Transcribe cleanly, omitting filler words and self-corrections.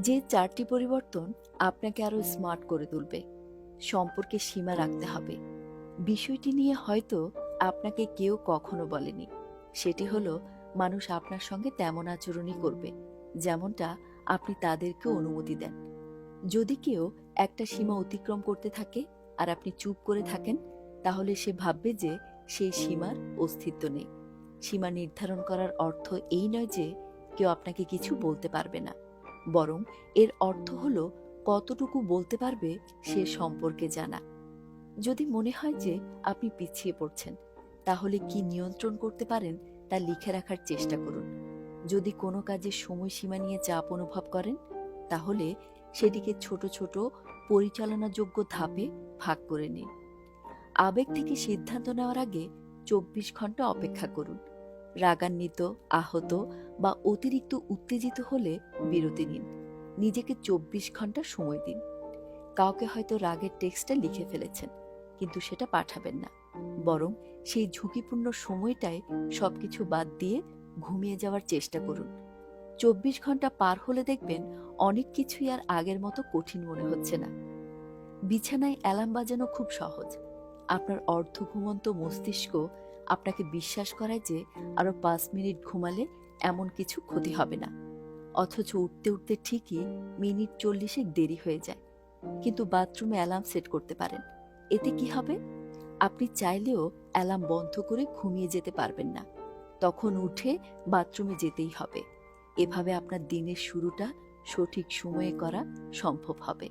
যে 4টি পরিবর্তন আপনাকে আরো স্মার্ট করে তুলবে। সম্পর্কে সীমা রাখতে হবে। বিষয়টি নিয়ে হয়তো আপনাকে কেউ কখনো বলেনি। সেটি হলো, মানুষ আপনার সঙ্গে তেমন আচরণই করবে যেমনটা আপনি তাদেরকে অনুমতি দেন। যদি কেউ একটা সীমা অতিক্রম করতে থাকে আর আপনি চুপ করে থাকেন, তাহলে সে ভাববে যে সেই সীমার অস্তিত্ব নেই। সীমা নির্ধারণ করার অর্থ এই নয় যে কেউ আপনাকে কিছু বলতে পারবে না, বরং এর অর্থ হলো কতটুকু বলতে পারবে সে সম্পর্কে জানা। যদি মনে হয় যে আপনি পিছিয়ে পড়ছেন, তাহলে কি নিয়ন্ত্রণ করতে পারেন তা লিখে রাখার চেষ্টা করুন। যদি কোনো কাজের সময়সীমা নিয়ে চাপ অনুভব করেন, তাহলে সেটিকে ছোট ছোট পরিচালনাযোগ্য ধাপে ভাগ করে নিন। আবেগ থেকে সিদ্ধান্ত নেওয়ার আগে 24 ঘন্টা অপেক্ষা করুন। রাগান্বিত, আহত বা অতিরিক্ত উত্তেজিত হলে বিরতি নিন। নিজেকে 24 ঘন্টা সময় দিন। কাউকে হয়তো রাগের টেক্সটটা লিখে ফেলেছেন, কিন্তু সেটা পাঠাবেন না, বরং সেই ঝুঁকিপূর্ণ সময়টায় সবকিছু বাদ দিয়ে ঘুমিয়ে যাওয়ার চেষ্টা করুন। 24 ঘন্টা পার হলে দেখবেন অনেক কিছুই আর আগের মতো কঠিন মনে হচ্ছে না। বিছানায় অ্যালার্ম বাজানো খুব সহজ। আপনার অর্ধ ঘুমন্ত মস্তিষ্ক আপনাকে বিশ্বাস করায় যে আরো 5 মিনিট ঘুমালে এমন কিছু ক্ষতি হবে না। অথচ উঠতে উঠতে ঠিকই মিনিট 40 দেরি হয়ে যায়। কিন্তু বাথরুমে অ্যালার্ম সেট করতে পারেন। এতে কি হবে? আপনি চাইলেও অ্যালার্ম বন্ধ করে ঘুমিয়ে যেতে পারবেন না। তখন উঠে বাথরুমে যেতেই হবে। এভাবে আপনার দিনের শুরুটা সঠিক সময়ে করা সম্ভব হবে।